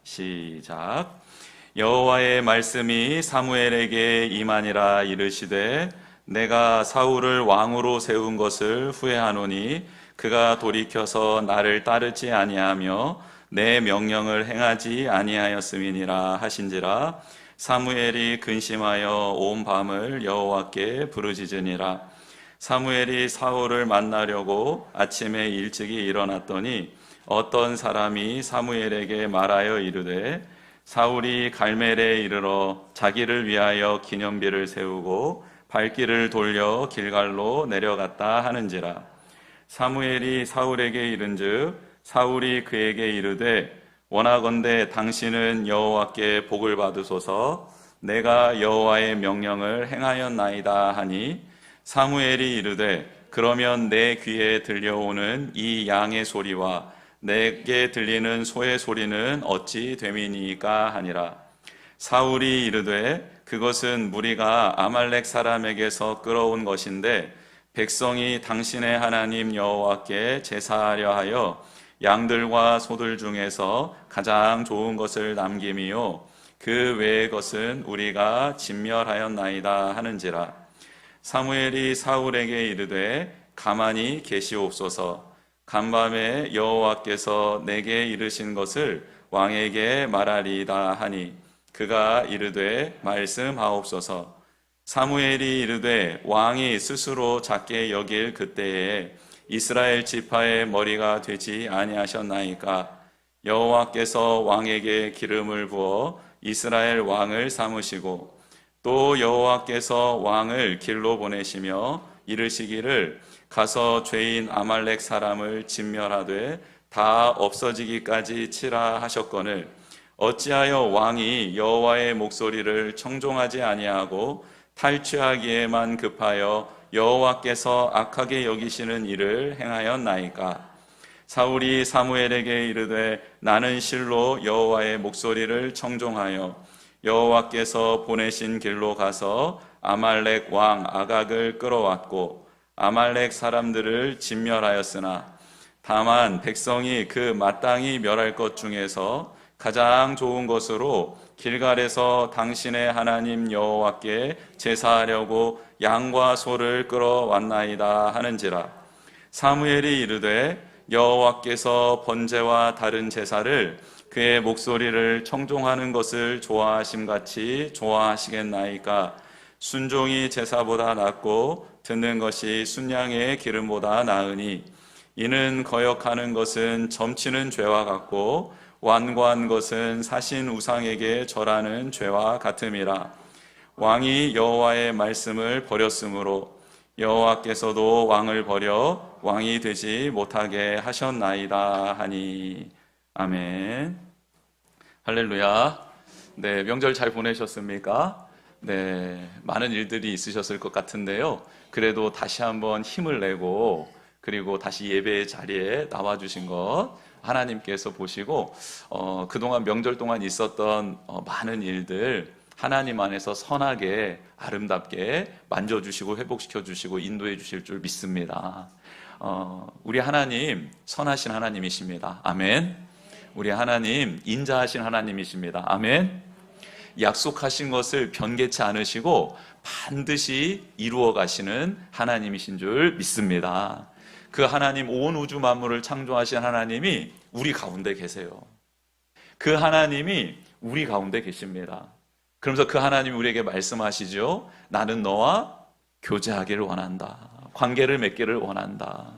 시작. 여호와의 말씀이 사무엘에게 임하니라. 이르시되 내가 사울을 왕으로 세운 것을 후회하노니 그가 돌이켜서 나를 따르지 아니하며 내 명령을 행하지 아니하였음이니라 하신지라. 사무엘이 근심하여 온 밤을 여호와께 부르짖으니라. 사무엘이 사울을 만나려고 아침에 일찍이 일어났더니 어떤 사람이 사무엘에게 말하여 이르되 사울이 갈멜에 이르러 자기를 위하여 기념비를 세우고 발길을 돌려 길갈로 내려갔다 하는지라. 사무엘이 사울에게 이른즉 사울이 그에게 이르되 원하건대 당신은 여호와께 복을 받으소서. 내가 여호와의 명령을 행하였나이다 하니 사무엘이 이르되 그러면 내 귀에 들려오는 이 양의 소리와 내게 들리는 소의 소리는 어찌 됨이니까 하니라. 사울이 이르되 그것은 무리가 아말렉 사람에게서 끌어온 것인데 백성이 당신의 하나님 여호와께 제사하려 하여 양들과 소들 중에서 가장 좋은 것을 남김이요 그 외의 것은 우리가 진멸하였나이다 하는지라. 사무엘이 사울에게 이르되 가만히 계시옵소서. 간밤에 여호와께서 내게 이르신 것을 왕에게 말하리이다 하니 그가 이르되 말씀하옵소서. 사무엘이 이르되 왕이 스스로 작게 여길 그때에 이스라엘 지파의 머리가 되지 아니하셨나이까. 여호와께서 왕에게 기름을 부어 이스라엘 왕을 삼으시고 또 여호와께서 왕을 길로 보내시며 이르시기를 가서 죄인 아말렉 사람을 진멸하되 다 없어지기까지 치라 하셨거늘 어찌하여 왕이 여호와의 목소리를 청종하지 아니하고 탈취하기에만 급하여 여호와께서 악하게 여기시는 일을 행하였나이까. 사울이 사무엘에게 이르되 나는 실로 여호와의 목소리를 청종하여 여호와께서 보내신 길로 가서 아말렉 왕 아각을 끌어왔고 아말렉 사람들을 진멸하였으나 다만 백성이 그 마땅히 멸할 것 중에서 가장 좋은 것으로 길갈에서 당신의 하나님 여호와께 제사하려고 양과 소를 끌어왔나이다 하는지라. 사무엘이 이르되 여호와께서 번제와 다른 제사를 그의 목소리를 청종하는 것을 좋아하심같이 좋아하시겠나이까. 순종이 제사보다 낫고 듣는 것이 순양의 기름보다 나으니 이는 거역하는 것은 점치는 죄와 같고 완고한 것은 사신 우상에게 절하는 죄와 같음이라. 왕이 여호와의 말씀을 버렸으므로 여호와께서도 왕을 버려 왕이 되지 못하게 하셨나이다 하니. 아멘. 할렐루야. 네, 명절 잘 보내셨습니까? 네, 많은 일들이 있으셨을 것 같은데요. 그래도 다시 한번 힘을 내고 그리고 다시 예배의 자리에 나와주신 것 하나님께서 보시고 그동안 명절 동안 있었던 많은 일들 하나님 안에서 선하게 아름답게 만져주시고 회복시켜주시고 인도해 주실 줄 믿습니다. 우리 하나님 선하신 하나님이십니다. 아멘. 우리 하나님 인자하신 하나님이십니다. 아멘. 약속하신 것을 변개치 않으시고 반드시 이루어 가시는 하나님이신 줄 믿습니다. 그 하나님, 온 우주 만물을 창조하신 하나님이 우리 가운데 계세요. 그 하나님이 우리 가운데 계십니다. 그러면서 그 하나님이 우리에게 말씀하시죠. 나는 너와 교제하기를 원한다. 관계를 맺기를 원한다.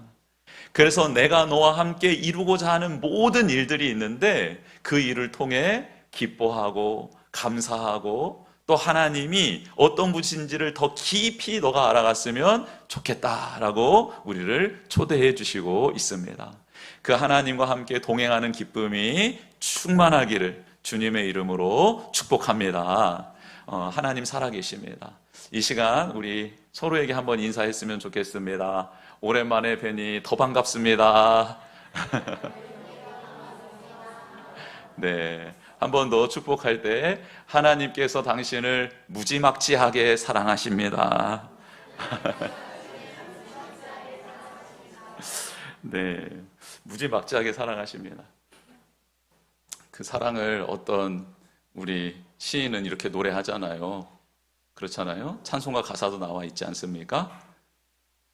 그래서 내가 너와 함께 이루고자 하는 모든 일들이 있는데 그 일을 통해 기뻐하고 감사하고 또 하나님이 어떤 분이신지를 더 깊이 너가 알아갔으면 좋겠다라고 우리를 초대해 주시고 있습니다. 그 하나님과 함께 동행하는 기쁨이 충만하기를 주님의 이름으로 축복합니다. 하나님 살아계십니다. 이 시간 우리 서로에게 한번 인사했으면 좋겠습니다. 오랜만에 뵈니 더 반갑습니다. 네, 한 번 더 축복할 때 하나님께서 당신을 무지막지하게 사랑하십니다. 네, 무지막지하게 사랑하십니다. 그 사랑을 어떤 우리 시인은 이렇게 노래하잖아요. 그렇잖아요. 찬송가 가사도 나와 있지 않습니까?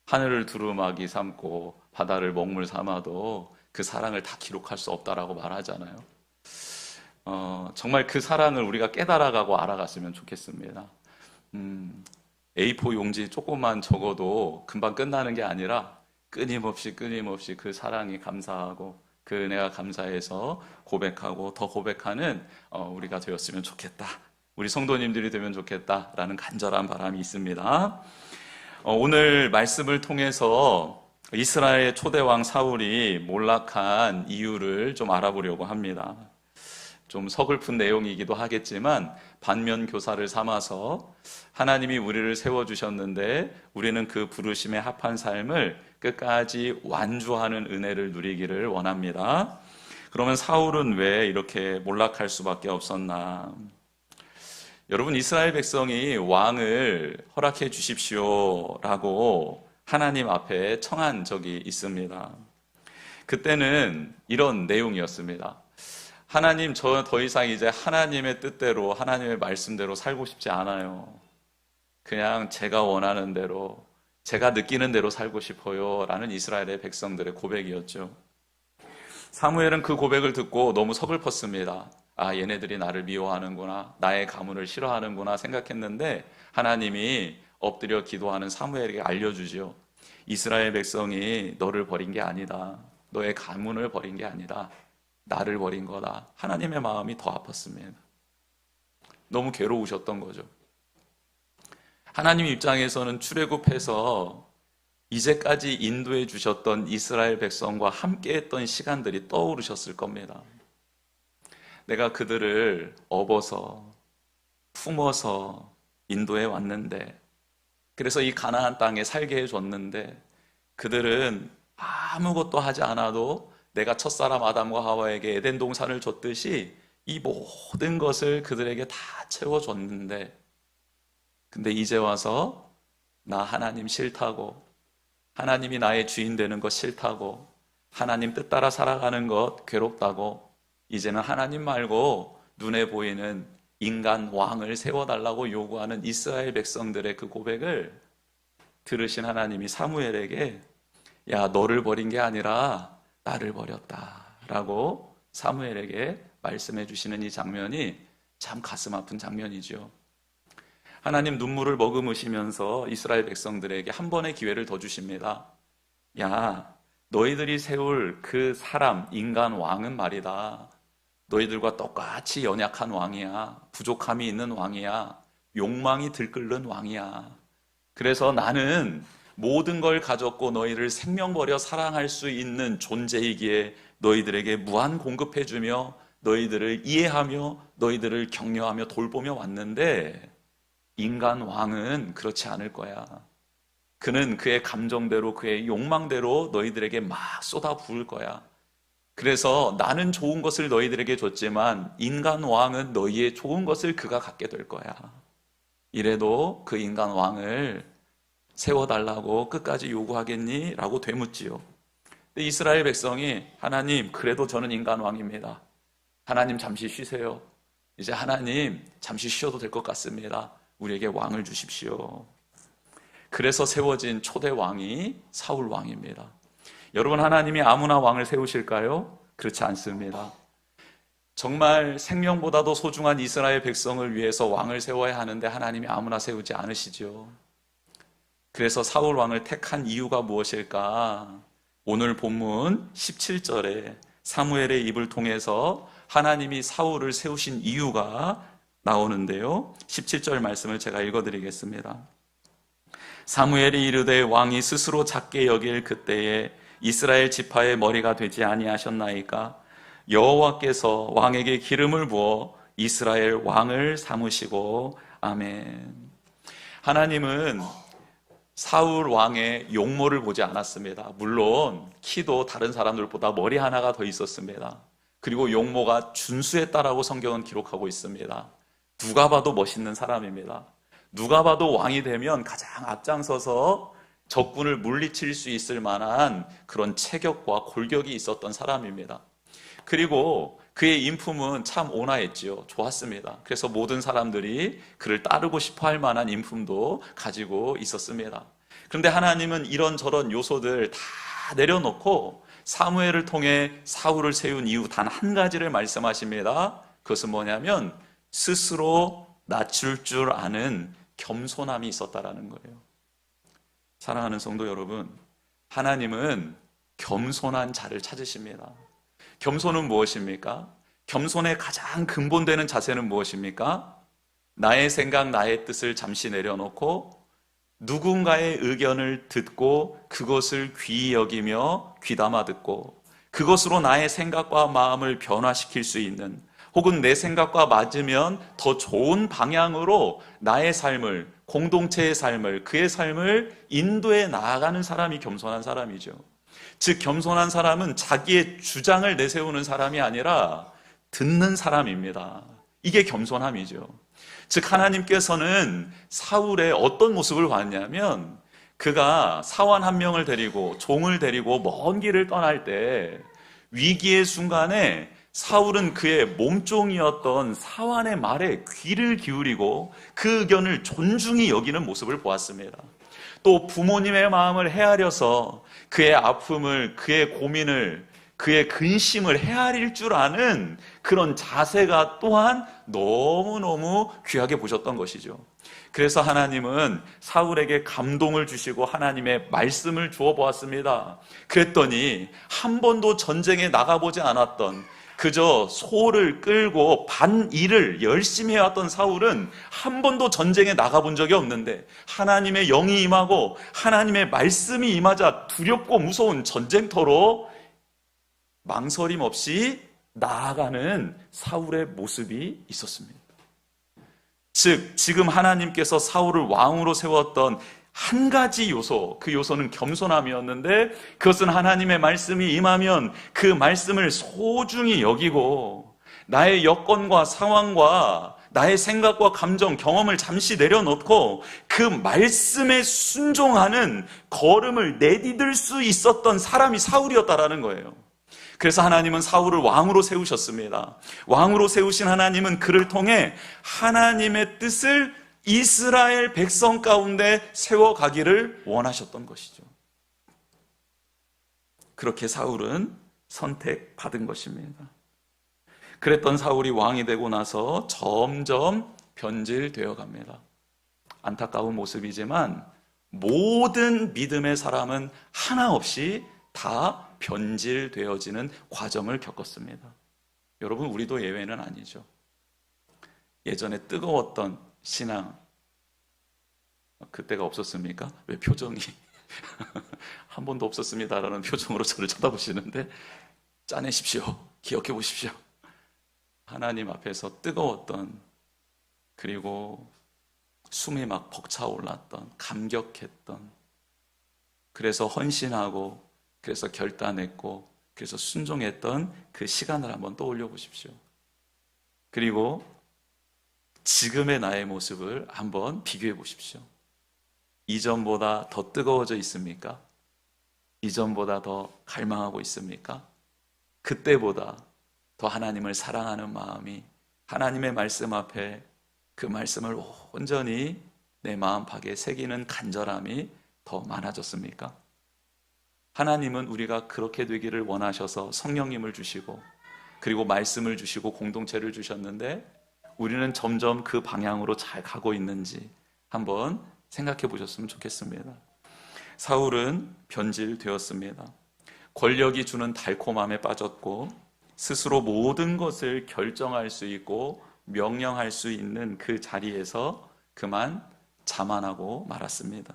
하늘을 두루마기 삼고 바다를 먹물 삼아도 그 사랑을 다 기록할 수 없다라고 말하잖아요. 정말 그 사랑을 우리가 깨달아가고 알아갔으면 좋겠습니다. A4 용지 조금만 적어도 금방 끝나는 게 아니라 끊임없이 그 사랑이 감사하고 그 은혜가 감사해서 고백하고 더 고백하는 우리가 되었으면 좋겠다. 우리 성도님들이 되면 좋겠다라는 간절한 바람이 있습니다. 오늘 말씀을 통해서 이스라엘의 초대왕 사울이 몰락한 이유를 좀 알아보려고 합니다. 좀 서글픈 내용이기도 하겠지만 반면 교사를 삼아서 하나님이 우리를 세워주셨는데 우리는 그 부르심에 합한 삶을 끝까지 완주하는 은혜를 누리기를 원합니다. 그러면 사울은 왜 이렇게 몰락할 수밖에 없었나? 여러분, 이스라엘 백성이 왕을 허락해 주십시오라고 하나님 앞에 청한 적이 있습니다. 그때는 이런 내용이었습니다. 하나님, 저 더 이상 이제 하나님의 뜻대로, 하나님의 말씀대로 살고 싶지 않아요. 그냥 제가 원하는 대로, 제가 느끼는 대로 살고 싶어요. 라는 이스라엘의 백성들의 고백이었죠. 사무엘은 그 고백을 듣고 너무 서글펐습니다. 아, 얘네들이 나를 미워하는구나, 나의 가문을 싫어하는구나 생각했는데 하나님이 엎드려 기도하는 사무엘에게 알려주죠. 이스라엘 백성이 너를 버린 게 아니다. 너의 가문을 버린 게 아니다. 나를 버린 거다. 하나님의 마음이 더 아팠습니다. 너무 괴로우셨던 거죠. 하나님 입장에서는 출애굽해서 이제까지 인도해 주셨던 이스라엘 백성과 함께했던 시간들이 떠오르셨을 겁니다. 내가 그들을 업어서 품어서 인도해 왔는데, 그래서 이 가나안 땅에 살게 해줬는데 그들은 아무것도 하지 않아도 내가 첫사람 아담과 하와에게 에덴 동산을 줬듯이 이 모든 것을 그들에게 다 채워줬는데, 근데 이제 와서 나 하나님 싫다고, 하나님이 나의 주인 되는 것 싫다고, 하나님 뜻 따라 살아가는 것 괴롭다고, 이제는 하나님 말고 눈에 보이는 인간 왕을 세워달라고 요구하는 이스라엘 백성들의 그 고백을 들으신 하나님이 사무엘에게 야, 너를 버린 게 아니라 나를 버렸다라고 사무엘에게 말씀해 주시는 이 장면이 참 가슴 아픈 장면이죠. 하나님 눈물을 머금으시면서 이스라엘 백성들에게 한 번의 기회를 더 주십니다. 야, 너희들이 세울 그 사람, 인간 왕은 말이다. 너희들과 똑같이 연약한 왕이야. 부족함이 있는 왕이야. 욕망이 들끓는 왕이야. 그래서 나는 모든 걸 가졌고 너희를 생명 버려 사랑할 수 있는 존재이기에 너희들에게 무한 공급해주며 너희들을 이해하며 너희들을 격려하며 돌보며 왔는데, 인간 왕은 그렇지 않을 거야. 그는 그의 감정대로 그의 욕망대로 너희들에게 막 쏟아 부을 거야. 그래서 나는 좋은 것을 너희들에게 줬지만 인간 왕은 너희의 좋은 것을 그가 갖게 될 거야. 이래도 그 인간 왕을 세워달라고 끝까지 요구하겠니? 라고 되묻지요. 근데 이스라엘 백성이 하나님, 그래도 저는 인간 왕입니다. 하나님 잠시 쉬세요. 이제 하나님 잠시 쉬어도 될 것 같습니다. 우리에게 왕을 주십시오. 그래서 세워진 초대 왕이 사울 왕입니다. 여러분, 하나님이 아무나 왕을 세우실까요? 그렇지 않습니다. 정말 생명보다도 소중한 이스라엘 백성을 위해서 왕을 세워야 하는데 하나님이 아무나 세우지 않으시죠. 그래서 사울 왕을 택한 이유가 무엇일까? 오늘 본문 17절에 사무엘의 입을 통해서 하나님이 사울을 세우신 이유가 나오는데요. 17절 말씀을 제가 읽어드리겠습니다. 사무엘이 이르되 왕이 스스로 작게 여길 그때에 이스라엘 지파의 머리가 되지 아니하셨나이까? 여호와께서 왕에게 기름을 부어 이스라엘 왕을 삼으시고. 아멘. 하나님은 사울 왕의 용모를 보지 않았습니다. 물론 키도 다른 사람들보다 머리 하나가 더 있었습니다. 그리고 용모가 준수했다라고 성경은 기록하고 있습니다. 누가 봐도 멋있는 사람입니다. 누가 봐도 왕이 되면 가장 앞장서서 적군을 물리칠 수 있을 만한 그런 체격과 골격이 있었던 사람입니다. 그리고 그의 인품은 참 온화했지요. 좋았습니다. 그래서 모든 사람들이 그를 따르고 싶어 할 만한 인품도 가지고 있었습니다. 그런데 하나님은 이런저런 요소들 다 내려놓고 사무엘을 통해 사울을 세운 이유 단 한 가지를 말씀하십니다. 그것은 뭐냐면 스스로 낮출 줄 아는 겸손함이 있었다라는 거예요. 사랑하는 성도 여러분, 하나님은 겸손한 자를 찾으십니다. 겸손은 무엇입니까? 겸손의 가장 근본되는 자세는 무엇입니까? 나의 생각, 나의 뜻을 잠시 내려놓고 누군가의 의견을 듣고 그것을 귀히 여기며 귀담아 듣고 그것으로 나의 생각과 마음을 변화시킬 수 있는, 혹은 내 생각과 맞으면 더 좋은 방향으로 나의 삶을, 공동체의 삶을, 그의 삶을 인도해 나아가는 사람이 겸손한 사람이죠. 즉 겸손한 사람은 자기의 주장을 내세우는 사람이 아니라 듣는 사람입니다. 이게 겸손함이죠. 즉 하나님께서는 사울의 어떤 모습을 봤냐면, 그가 사원 한 명을 데리고 종을 데리고 먼 길을 떠날 때 위기의 순간에 사울은 그의 몸종이었던 사환의 말에 귀를 기울이고 그 의견을 존중히 여기는 모습을 보았습니다. 또 부모님의 마음을 헤아려서 그의 아픔을, 그의 고민을, 그의 근심을 헤아릴 줄 아는 그런 자세가 또한 너무너무 귀하게 보셨던 것이죠. 그래서 하나님은 사울에게 감동을 주시고 하나님의 말씀을 주어 보았습니다. 그랬더니 한 번도 전쟁에 나가보지 않았던, 그저 소를 끌고 반일을 열심히 해왔던 사울은 한 번도 전쟁에 나가본 적이 없는데 하나님의 영이 임하고 하나님의 말씀이 임하자 두렵고 무서운 전쟁터로 망설임 없이 나아가는 사울의 모습이 있었습니다. 즉 지금 하나님께서 사울을 왕으로 세웠던 한 가지 요소, 그 요소는 겸손함이었는데, 그것은 하나님의 말씀이 임하면 그 말씀을 소중히 여기고 나의 여건과 상황과 나의 생각과 감정, 경험을 잠시 내려놓고 그 말씀에 순종하는 걸음을 내디딜 수 있었던 사람이 사울이었다라는 거예요. 그래서 하나님은 사울을 왕으로 세우셨습니다. 왕으로 세우신 하나님은 그를 통해 하나님의 뜻을 이스라엘 백성 가운데 세워가기를 원하셨던 것이죠. 그렇게 사울은 선택받은 것입니다. 그랬던 사울이 왕이 되고 나서 점점 변질되어 갑니다. 안타까운 모습이지만 모든 믿음의 사람은 하나 없이 다 변질되어지는 과정을 겪었습니다. 여러분, 우리도 예외는 아니죠. 예전에 뜨거웠던 신앙, 그때가 없었습니까? 왜 표정이 한 번도 없었습니다라는 표정으로 저를 쳐다보시는데, 짜내십시오. 기억해 보십시오. 하나님 앞에서 뜨거웠던, 그리고 숨이 막 벅차올랐던, 감격했던, 그래서 헌신하고, 그래서 결단했고, 그래서 순종했던 그 시간을 한번 떠올려 보십시오. 그리고 지금의 나의 모습을 한번 비교해 보십시오. 이전보다 더 뜨거워져 있습니까? 이전보다 더 갈망하고 있습니까? 그때보다 더 하나님을 사랑하는 마음이, 하나님의 말씀 앞에 그 말씀을 온전히 내 마음팍에 새기는 간절함이 더 많아졌습니까? 하나님은 우리가 그렇게 되기를 원하셔서 성령님을 주시고, 그리고 말씀을 주시고 공동체를 주셨는데, 우리는 점점 그 방향으로 잘 가고 있는지 한번 생각해 보셨으면 좋겠습니다. 사울은 변질되었습니다. 권력이 주는 달콤함에 빠졌고, 스스로 모든 것을 결정할 수 있고 명령할 수 있는 그 자리에서 그만 자만하고 말았습니다.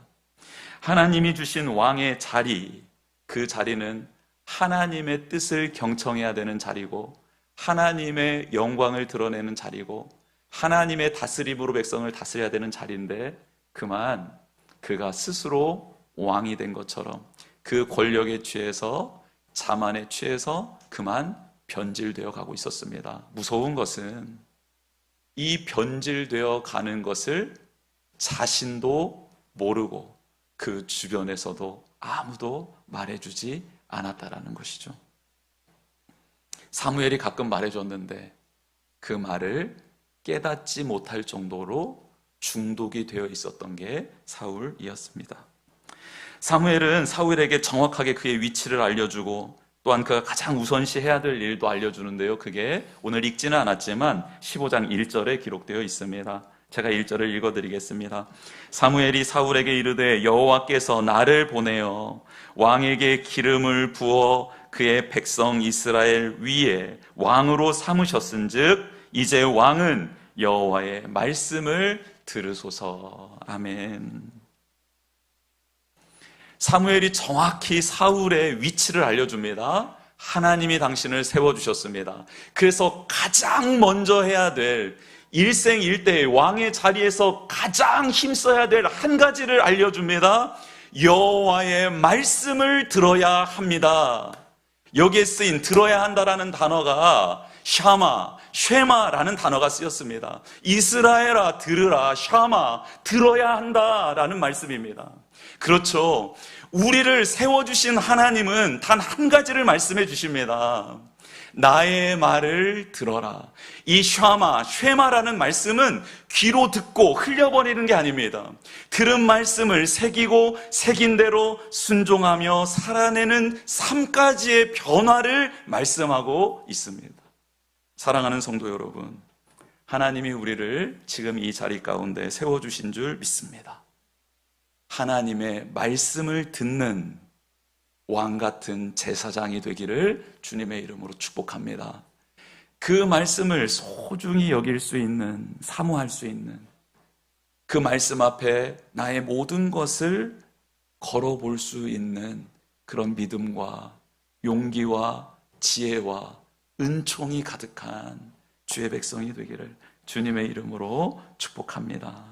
하나님이 주신 왕의 자리, 그 자리는 하나님의 뜻을 경청해야 되는 자리고, 하나님의 영광을 드러내는 자리고, 하나님의 다스림으로 백성을 다스려야 되는 자리인데, 그만 그가 스스로 왕이 된 것처럼 그 권력에 취해서, 자만에 취해서 그만 변질되어 가고 있었습니다. 무서운 것은 이 변질되어 가는 것을 자신도 모르고 그 주변에서도 아무도 말해주지 않았다라는 것이죠. 사무엘이 가끔 말해줬는데 그 말을 깨닫지 못할 정도로 중독이 되어 있었던 게 사울이었습니다. 사무엘은 사울에게 정확하게 그의 위치를 알려주고 또한 그가 가장 우선시해야 될 일도 알려주는데요. 그게 오늘 읽지는 않았지만 15장 1절에 기록되어 있습니다. 제가 1절을 읽어드리겠습니다. 사무엘이 사울에게 이르되 여호와께서 나를 보내어 왕에게 기름을 부어 그의 백성 이스라엘 위에 왕으로 삼으셨은즉 이제 왕은 여호와의 말씀을 들으소서. 아멘. 사무엘이 정확히 사울의 위치를 알려줍니다. 하나님이 당신을 세워주셨습니다. 그래서 가장 먼저 해야 될 일생일대의 왕의 자리에서 가장 힘써야 될 한 가지를 알려줍니다. 여호와의 말씀을 들어야 합니다. 여기에 쓰인 들어야 한다라는 단어가 샤마, 쉐마라는 단어가 쓰였습니다. 이스라엘아 들으라, 샤마 들어야 한다라는 말씀입니다. 그렇죠. 우리를 세워주신 하나님은 단 한 가지를 말씀해 주십니다. 나의 말을 들어라. 이 쉐마라는 말씀은 귀로 듣고 흘려버리는 게 아닙니다. 들은 말씀을 새기고 새긴 대로 순종하며 살아내는 3가지의 변화를 말씀하고 있습니다. 사랑하는 성도 여러분, 하나님이 우리를 지금 이 자리 가운데 세워주신 줄 믿습니다. 하나님의 말씀을 듣는 왕 같은 제사장이 되기를 주님의 이름으로 축복합니다. 그 말씀을 소중히 여길 수 있는, 사모할 수 있는 그 말씀 앞에 나의 모든 것을 걸어볼 수 있는 그런 믿음과 용기와 지혜와 은총이 가득한 주의 백성이 되기를 주님의 이름으로 축복합니다.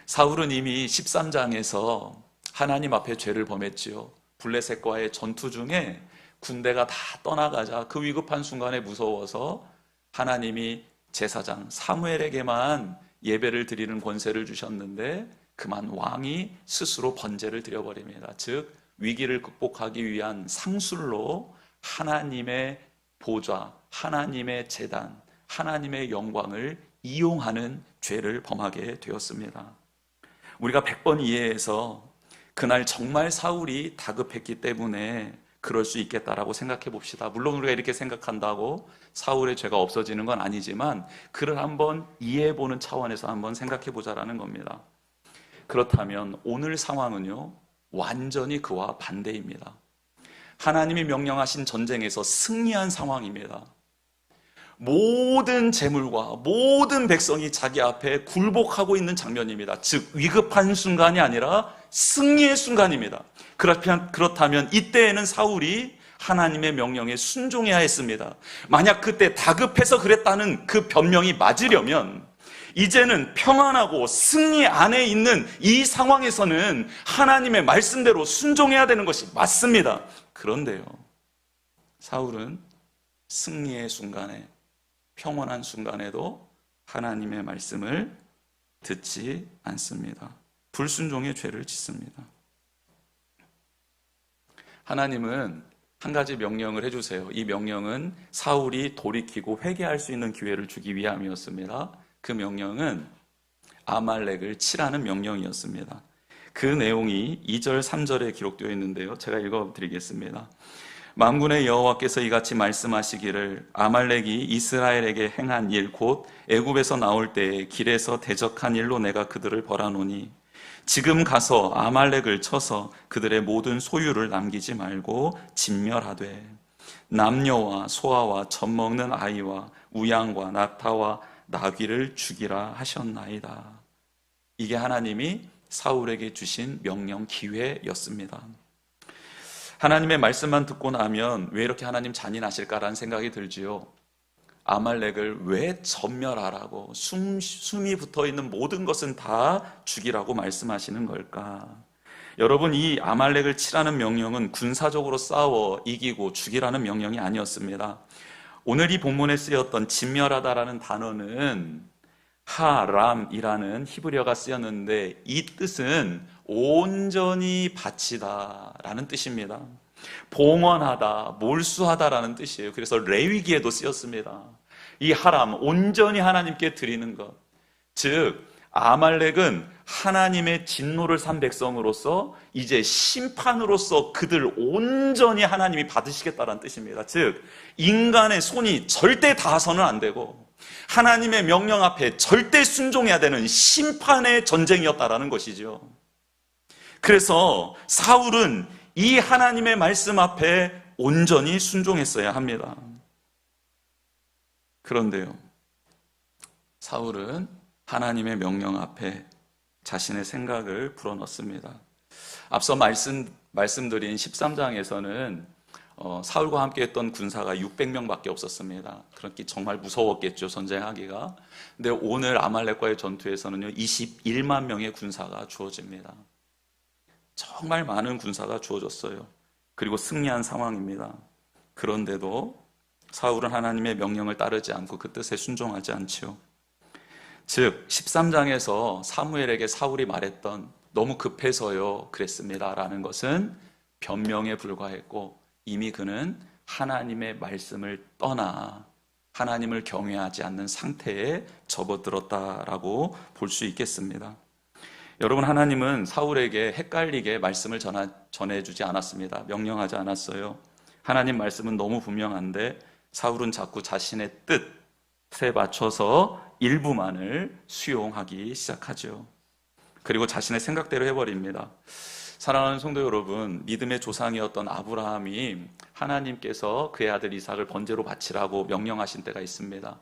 사울은 이미 13장에서 하나님 앞에 죄를 범했지요. 블레셋과의 전투 중에 군대가 다 떠나가자 그 위급한 순간에 무서워서 하나님이 제사장 사무엘에게만 예배를 드리는 권세를 주셨는데 그만 왕이 스스로 번제를 드려버립니다. 즉 위기를 극복하기 위한 상술로 하나님의 보좌, 하나님의 제단, 하나님의 영광을 이용하는 죄를 범하게 되었습니다. 우리가 100번 이해해서 그날 정말 사울이 다급했기 때문에 그럴 수 있겠다라고 생각해 봅시다. 물론 우리가 이렇게 생각한다고 사울의 죄가 없어지는 건 아니지만 그를 한번 이해해 보는 차원에서 한번 생각해 보자라는 겁니다. 그렇다면 오늘 상황은요, 완전히 그와 반대입니다. 하나님이 명령하신 전쟁에서 승리한 상황입니다. 모든 재물과 모든 백성이 자기 앞에 굴복하고 있는 장면입니다. 즉 위급한 순간이 아니라 승리의 순간입니다. 그렇다면 이때에는 사울이 하나님의 명령에 순종해야 했습니다. 만약 그때 다급해서 그랬다는 그 변명이 맞으려면 이제는 평안하고 승리 안에 있는 이 상황에서는 하나님의 말씀대로 순종해야 되는 것이 맞습니다. 그런데요, 사울은 승리의 순간에, 평온한 순간에도 하나님의 말씀을 듣지 않습니다. 불순종의 죄를 짓습니다. 하나님은 한 가지 명령을 해주세요. 이 명령은 사울이 돌이키고 회개할 수 있는 기회를 주기 위함이었습니다. 그 명령은 아말렉을 치라는 명령이었습니다. 그 내용이 2절, 3절에 기록되어 있는데요. 제가 읽어드리겠습니다. 만군의 여호와께서 이같이 말씀하시기를 아말렉이 이스라엘에게 행한 일 곧 애굽에서 나올 때에 길에서 대적한 일로 내가 그들을 벌하노니 지금 가서 아말렉을 쳐서 그들의 모든 소유를 남기지 말고 진멸하되 남녀와 소아와 젖먹는 아이와 우양과 낙타와 나귀를 죽이라 하셨나이다. 이게 하나님이 사울에게 주신 명령 기회였습니다. 하나님의 말씀만 듣고 나면 왜 이렇게 하나님 잔인하실까라는 생각이 들지요. 아말렉을 왜 전멸하라고, 숨이 붙어있는 모든 것은 다 죽이라고 말씀하시는 걸까? 여러분, 이 아말렉을 치라는 명령은 군사적으로 싸워 이기고 죽이라는 명령이 아니었습니다. 오늘 이 본문에 쓰였던 진멸하다라는 단어는 하람이라는 히브리어가 쓰였는데 이 뜻은 온전히 바치다라는 뜻입니다. 봉헌하다, 몰수하다라는 뜻이에요. 그래서 레위기에도 쓰였습니다. 이 하람, 온전히 하나님께 드리는 것. 즉, 아말렉은 하나님의 진노를 산 백성으로서 이제 심판으로서 그들 온전히 하나님이 받으시겠다는 뜻입니다. 즉, 인간의 손이 절대 닿아서는 안 되고 하나님의 명령 앞에 절대 순종해야 되는 심판의 전쟁이었다라는 것이죠. 그래서 사울은 이 하나님의 말씀 앞에 온전히 순종했어야 합니다. 그런데요, 사울은 하나님의 명령 앞에 자신의 생각을 불어넣습니다. 앞서 말씀드린 13장에서는 사울과 함께 했던 군사가 600명밖에 없었습니다. 그렇게 정말 무서웠겠죠, 전쟁하기가. 근데 오늘 아말렉과의 전투에서는요, 21만 명의 군사가 주어집니다. 정말 많은 군사가 주어졌어요. 그리고 승리한 상황입니다. 그런데도 사울은 하나님의 명령을 따르지 않고 그 뜻에 순종하지 않죠. 즉 13장에서 사무엘에게 사울이 말했던 너무 급해서요 그랬습니다 라는 것은 변명에 불과했고 이미 그는 하나님의 말씀을 떠나 하나님을 경외하지 않는 상태에 접어들었다라고 볼 수 있겠습니다. 여러분, 하나님은 사울에게 헷갈리게 말씀을 전해주지 않았습니다. 명령하지 않았어요. 하나님 말씀은 너무 분명한데 사울은 자꾸 자신의 뜻에 맞춰서 일부만을 수용하기 시작하죠. 그리고 자신의 생각대로 해버립니다. 사랑하는 성도 여러분, 믿음의 조상이었던 아브라함이 하나님께서 그의 아들 이삭을 번제로 바치라고 명령하신 때가 있습니다.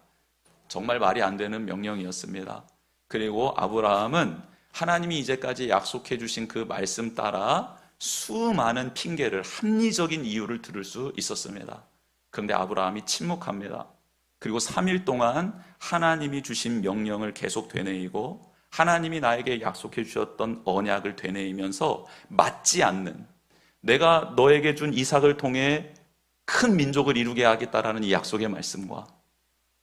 정말 말이 안 되는 명령이었습니다. 그리고 아브라함은 하나님이 이제까지 약속해 주신 그 말씀 따라 수많은 핑계를, 합리적인 이유를 들을 수 있었습니다. 그런데 아브라함이 침묵합니다. 그리고 3일 동안 하나님이 주신 명령을 계속 되뇌이고 하나님이 나에게 약속해 주셨던 언약을 되뇌이면서 맞지 않는, 내가 너에게 준 이삭을 통해 큰 민족을 이루게 하겠다라는 이 약속의 말씀과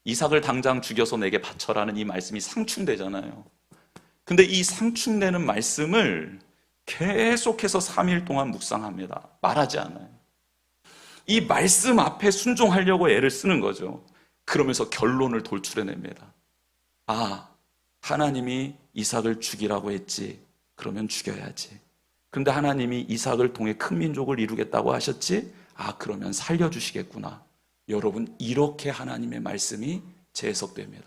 이삭을 당장 죽여서 내게 바쳐라는 이 말씀이 상충되잖아요. 근데 이 상충되는 말씀을 계속해서 3일 동안 묵상합니다. 말하지 않아요. 이 말씀 앞에 순종하려고 애를 쓰는 거죠. 그러면서 결론을 돌출해냅니다. 아, 하나님이 이삭을 죽이라고 했지. 그러면 죽여야지. 그런데 하나님이 이삭을 통해 큰 민족을 이루겠다고 하셨지. 아, 그러면 살려주시겠구나. 여러분, 이렇게 하나님의 말씀이 재해석됩니다.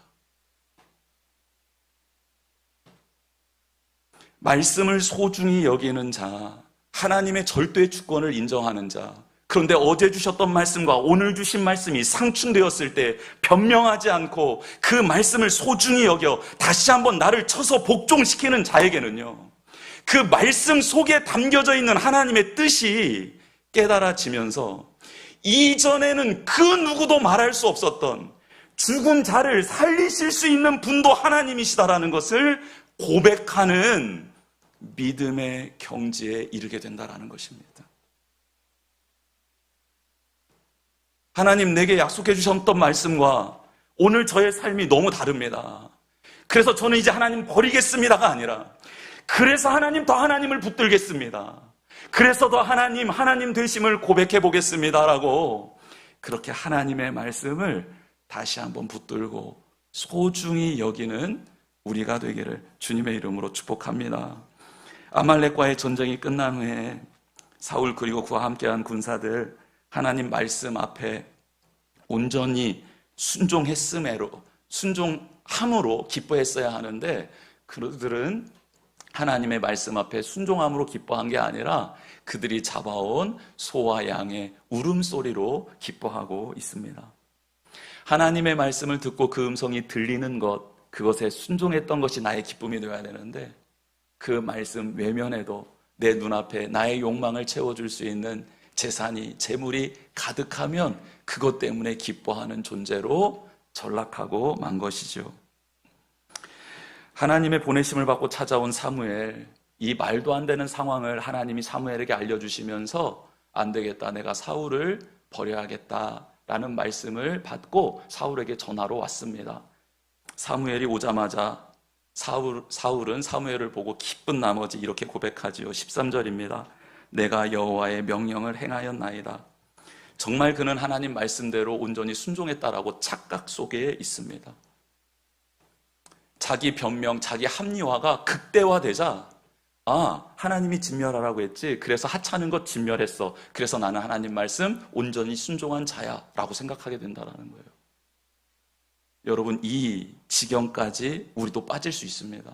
말씀을 소중히 여기는 자, 하나님의 절대 주권을 인정하는 자, 그런데 어제 주셨던 말씀과 오늘 주신 말씀이 상충되었을 때 변명하지 않고 그 말씀을 소중히 여겨 다시 한번 나를 쳐서 복종시키는 자에게는요, 그 말씀 속에 담겨져 있는 하나님의 뜻이 깨달아지면서 이전에는 그 누구도 말할 수 없었던 죽은 자를 살리실 수 있는 분도 하나님이시다라는 것을 고백하는 믿음의 경지에 이르게 된다라는 것입니다. 하나님, 내게 약속해 주셨던 말씀과 오늘 저의 삶이 너무 다릅니다. 그래서 저는 이제 하나님 버리겠습니다가 아니라, 그래서 하나님 더 하나님을 붙들겠습니다. 그래서 더 하나님 되심을 고백해 보겠습니다라고, 그렇게 하나님의 말씀을 다시 한번 붙들고 소중히 여기는 우리가 되기를 주님의 이름으로 축복합니다. 아말렉과의 전쟁이 끝난 후에 사울 그리고 그와 함께한 군사들 하나님 말씀 앞에 온전히 순종함으로 기뻐했어야 하는데, 그들은 하나님의 말씀 앞에 순종함으로 기뻐한 게 아니라 그들이 잡아온 소와 양의 울음소리로 기뻐하고 있습니다. 하나님의 말씀을 듣고 그 음성이 들리는 것, 그것에 순종했던 것이 나의 기쁨이 되어야 되는데, 그 말씀 외면에도 내 눈앞에 나의 욕망을 채워줄 수 있는 재산이, 재물이 가득하면 그것 때문에 기뻐하는 존재로 전락하고 만 것이죠. 하나님의 보내심을 받고 찾아온 사무엘, 이 말도 안 되는 상황을 하나님이 사무엘에게 알려주시면서 안 되겠다, 내가 사울을 버려야겠다라는 말씀을 받고 사울에게 전화로 왔습니다. 사무엘이 오자마자 사울은 사무엘을 보고 기쁜 나머지 이렇게 고백하지요. 13절입니다. 내가 여호와의 명령을 행하였나이다. 정말 그는 하나님 말씀대로 온전히 순종했다라고 착각 속에 있습니다. 자기 변명, 자기 합리화가 극대화되자 하나님이 진멸하라고 했지, 그래서 하찮은 것 진멸했어, 그래서 나는 하나님 말씀 온전히 순종한 자야 라고 생각하게 된다는 거예요. 여러분, 이 지경까지 우리도 빠질 수 있습니다.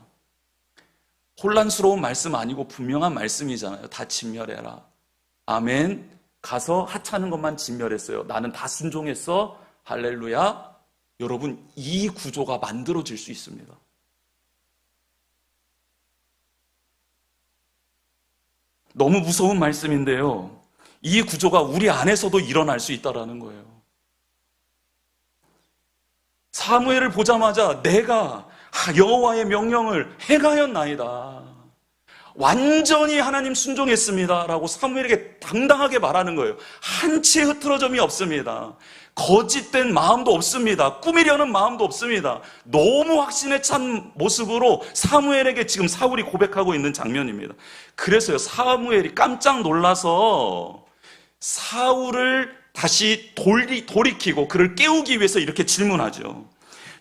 혼란스러운 말씀 아니고 분명한 말씀이잖아요. 다 진멸해라. 아멘. 가서 하찮은 것만 진멸했어요. 나는 다 순종했어. 할렐루야. 여러분, 이 구조가 만들어질 수 있습니다. 너무 무서운 말씀인데요, 이 구조가 우리 안에서도 일어날 수 있다는 거예요. 사무엘을 보자마자 내가 여호와의 명령을 행하였나이다, 완전히 하나님 순종했습니다 라고 사무엘에게 당당하게 말하는 거예요. 한치의 흐트러짐이 없습니다. 거짓된 마음도 없습니다. 꾸미려는 마음도 없습니다. 너무 확신에 찬 모습으로 사무엘에게 지금 사울이 고백하고 있는 장면입니다. 그래서요, 사무엘이 깜짝 놀라서 사울을 다시 돌이키고 그를 깨우기 위해서 이렇게 질문하죠.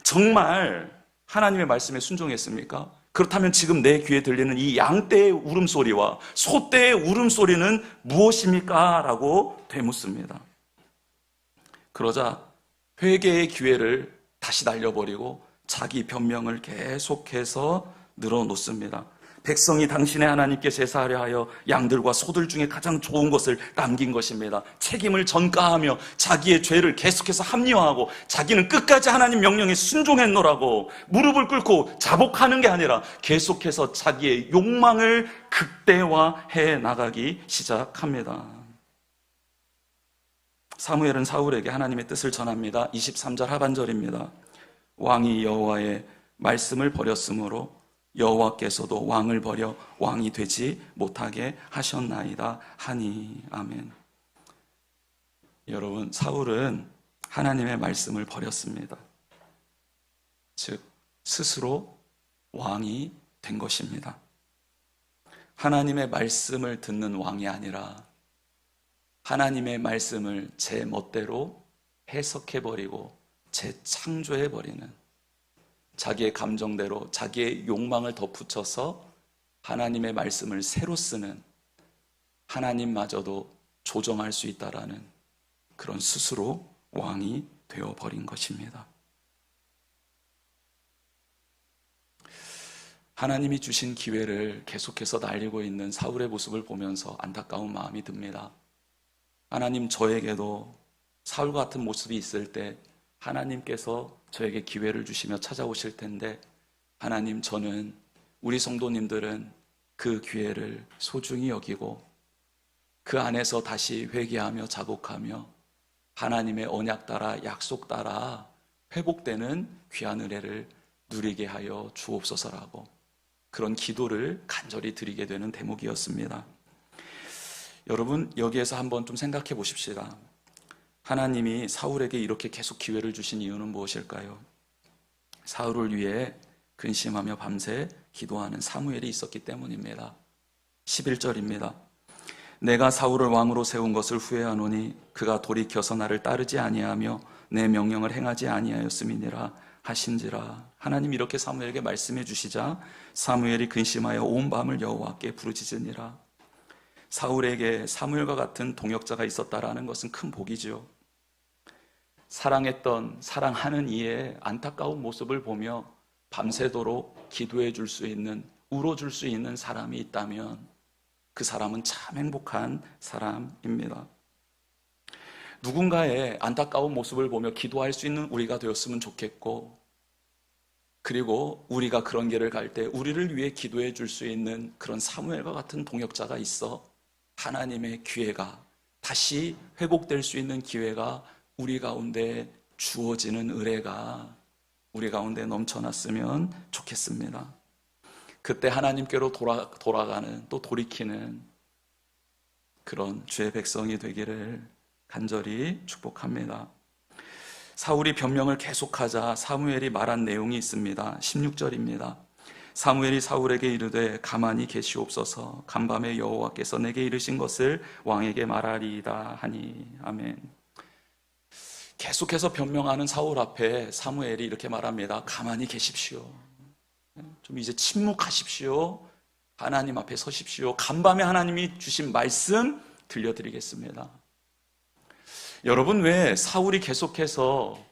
정말 하나님의 말씀에 순종했습니까? 그렇다면 지금 내 귀에 들리는 이 양떼의 울음소리와 소떼의 울음소리는 무엇입니까? 라고 되묻습니다. 그러자 회개의 기회를 다시 날려버리고 자기 변명을 계속해서 늘어놓습니다. 백성이 당신의 하나님께 제사하려 하여 양들과 소들 중에 가장 좋은 것을 남긴 것입니다. 책임을 전가하며 자기의 죄를 계속해서 합리화하고 자기는 끝까지 하나님 명령에 순종했노라고 무릎을 꿇고 자복하는 게 아니라 계속해서 자기의 욕망을 극대화해 나가기 시작합니다. 사무엘은 사울에게 하나님의 뜻을 전합니다. 23절 하반절입니다. 왕이 여호와의 말씀을 버렸으므로 여호와께서도 왕을 버려 왕이 되지 못하게 하셨나이다 하니. 아멘. 여러분, 사울은 하나님의 말씀을 버렸습니다. 즉 스스로 왕이 된 것입니다. 하나님의 말씀을 듣는 왕이 아니라 하나님의 말씀을 제 멋대로 해석해버리고 재창조해버리는, 자기의 감정대로 자기의 욕망을 덧붙여서 하나님의 말씀을 새로 쓰는, 하나님마저도 조정할 수 있다라는 그런 스스로 왕이 되어버린 것입니다. 하나님이 주신 기회를 계속해서 날리고 있는 사울의 모습을 보면서 안타까운 마음이 듭니다. 하나님, 저에게도 사울 같은 모습이 있을 때 하나님께서 저에게 기회를 주시며 찾아오실 텐데, 하나님, 저는, 우리 성도님들은 그 기회를 소중히 여기고 그 안에서 다시 회개하며 자복하며 하나님의 언약 따라 약속 따라 회복되는 귀한 은혜를 누리게 하여 주옵소서라고 그런 기도를 간절히 드리게 되는 대목이었습니다. 여러분, 여기에서 한번 좀 생각해 보십시다. 하나님이 사울에게 이렇게 계속 기회를 주신 이유는 무엇일까요? 사울을 위해 근심하며 밤새 기도하는 사무엘이 있었기 때문입니다. 11절입니다. 내가 사울을 왕으로 세운 것을 후회하노니 그가 돌이켜서 나를 따르지 아니하며 내 명령을 행하지 아니하였음이니라 하신지라. 하나님 이렇게 사무엘에게 말씀해 주시자 사무엘이 근심하여 온 밤을 여호와께 부르짖으니라. 사울에게 사무엘과 같은 동역자가 있었다라는 것은 큰 복이죠. 사랑하는 이의 안타까운 모습을 보며 밤새도록 기도해 줄 수 있는, 울어줄 수 있는 사람이 있다면 그 사람은 참 행복한 사람입니다. 누군가의 안타까운 모습을 보며 기도할 수 있는 우리가 되었으면 좋겠고, 그리고 우리가 그런 길을 갈 때 우리를 위해 기도해 줄 수 있는 그런 사무엘과 같은 동역자가 있어 하나님의 기회가, 다시 회복될 수 있는 기회가 우리 가운데 주어지는 은혜가 우리 가운데 넘쳐났으면 좋겠습니다. 그때 하나님께로 돌아가는, 또 돌이키는 그런 주의 백성이 되기를 간절히 축복합니다. 사울이 변명을 계속하자 사무엘이 말한 내용이 있습니다. 16절입니다. 사무엘이 사울에게 이르되 가만히 계시옵소서. 간밤에 여호와께서 내게 이르신 것을 왕에게 말하리이다 하니. 아멘. 계속해서 변명하는 사울 앞에 사무엘이 이렇게 말합니다. 가만히 계십시오. 좀 이제 침묵하십시오. 하나님 앞에 서십시오. 간밤에 하나님이 주신 말씀 들려드리겠습니다. 여러분, 왜 사울이 계속해서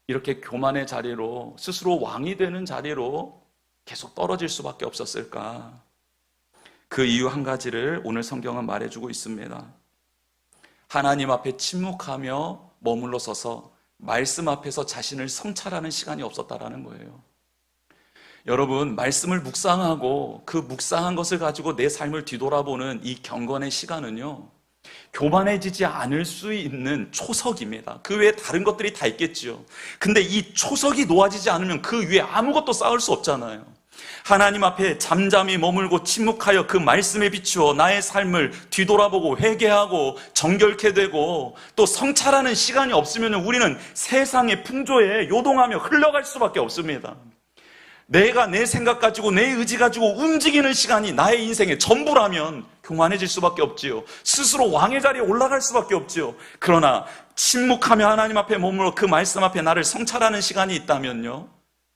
이렇게 교만의 자리로, 스스로 왕이 되는 자리로 계속 떨어질 수밖에 없었을까? 그 이유 한 가지를 오늘 성경은 말해주고 있습니다. 하나님 앞에 침묵하며 머물러 서서 말씀 앞에서 자신을 성찰하는 시간이 없었다라는 거예요. 여러분, 말씀을 묵상하고 그 묵상한 것을 가지고 내 삶을 뒤돌아보는 이 경건의 시간은요, 교만해지지 않을 수 있는 초석입니다. 그 외에 다른 것들이 다 있겠죠. 근데 이 초석이 놓아지지 않으면 그 위에 아무것도 쌓을 수 없잖아요. 하나님 앞에 잠잠히 머물고 침묵하여 그 말씀에 비추어 나의 삶을 뒤돌아보고 회개하고 정결케 되고 또 성찰하는 시간이 없으면 우리는 세상의 풍조에 요동하며 흘러갈 수밖에 없습니다. 내가 내 생각 가지고 내 의지 가지고 움직이는 시간이 나의 인생의 전부라면 교만해질 수밖에 없지요. 스스로 왕의 자리에 올라갈 수밖에 없지요. 그러나 침묵하며 하나님 앞에 머물러 그 말씀 앞에 나를 성찰하는 시간이 있다면요,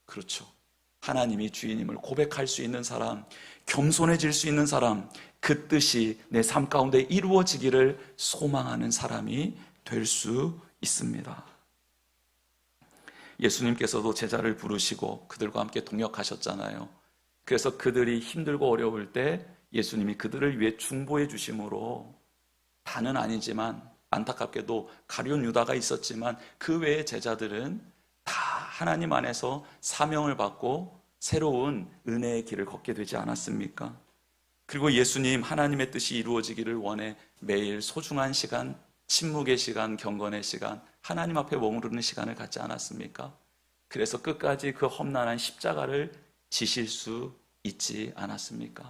그렇죠, 하나님이 주인임을 고백할 수 있는 사람, 겸손해질 수 있는 사람, 그 뜻이 내 삶 가운데 이루어지기를 소망하는 사람이 될 수 있습니다. 예수님께서도 제자를 부르시고 그들과 함께 동역하셨잖아요. 그래서 그들이 힘들고 어려울 때 예수님이 그들을 위해 중보해 주심으로, 다는 아니지만 안타깝게도 가룟 유다가 있었지만 그 외의 제자들은 다 하나님 안에서 사명을 받고 새로운 은혜의 길을 걷게 되지 않았습니까? 그리고 예수님, 하나님의 뜻이 이루어지기를 원해 매일 소중한 시간, 침묵의 시간, 경건의 시간, 하나님 앞에 머무르는 시간을 갖지 않았습니까? 그래서 끝까지 그 험난한 십자가를 지실 수 있지 않았습니까?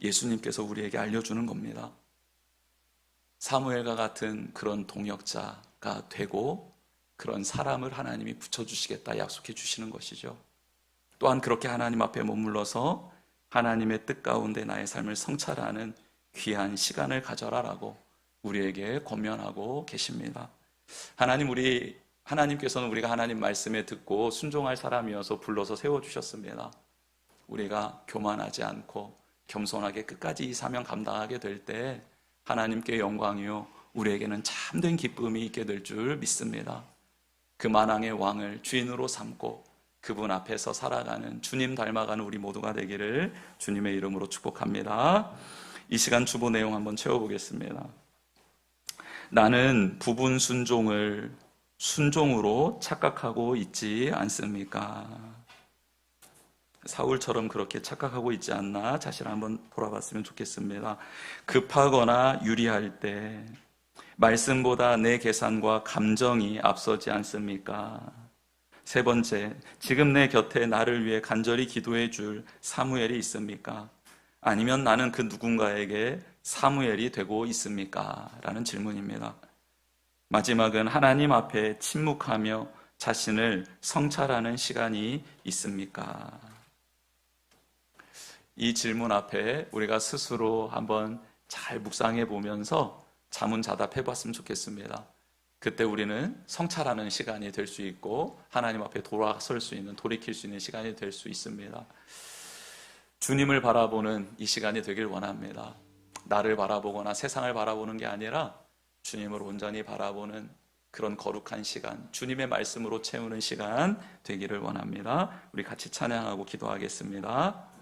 예수님께서 우리에게 알려주는 겁니다. 사무엘과 같은 그런 동역자가 되고 그런 사람을 하나님이 붙여주시겠다 약속해 주시는 것이죠. 또한 그렇게 하나님 앞에 머물러서 하나님의 뜻 가운데 나의 삶을 성찰하는 귀한 시간을 가져라라고 우리에게 권면하고 계십니다. 하나님께서는 우리가 하나님 말씀에 듣고 순종할 사람이어서 불러서 세워주셨습니다. 우리가 교만하지 않고 겸손하게 끝까지 이 사명 감당하게 될 때 하나님께 영광이요, 우리에게는 참된 기쁨이 있게 될 줄 믿습니다. 그 만왕의 왕을 주인으로 삼고 그분 앞에서 살아가는, 주님 닮아가는 우리 모두가 되기를 주님의 이름으로 축복합니다. 이 시간 주보 내용 한번 채워보겠습니다. 나는 부분 순종을 순종으로 착각하고 있지 않습니까? 사울처럼 그렇게 착각하고 있지 않나 자신을 한번 돌아봤으면 좋겠습니다. 급하거나 유리할 때 말씀보다 내 계산과 감정이 앞서지 않습니까? 세 번째, 지금 내 곁에 나를 위해 간절히 기도해 줄 사무엘이 있습니까? 아니면 나는 그 누군가에게 사무엘이 되고 있습니까? 라는 질문입니다. 마지막은 하나님 앞에 침묵하며 자신을 성찰하는 시간이 있습니까? 이 질문 앞에 우리가 스스로 한번 잘 묵상해 보면서 자문자답해 봤으면 좋겠습니다. 그때 우리는 성찰하는 시간이 될 수 있고 하나님 앞에 돌아설 수 있는, 돌이킬 수 있는 시간이 될 수 있습니다. 주님을 바라보는 이 시간이 되길 원합니다. 나를 바라보거나 세상을 바라보는 게 아니라 주님을 온전히 바라보는 그런 거룩한 시간, 주님의 말씀으로 채우는 시간 되기를 원합니다. 우리 같이 찬양하고 기도하겠습니다.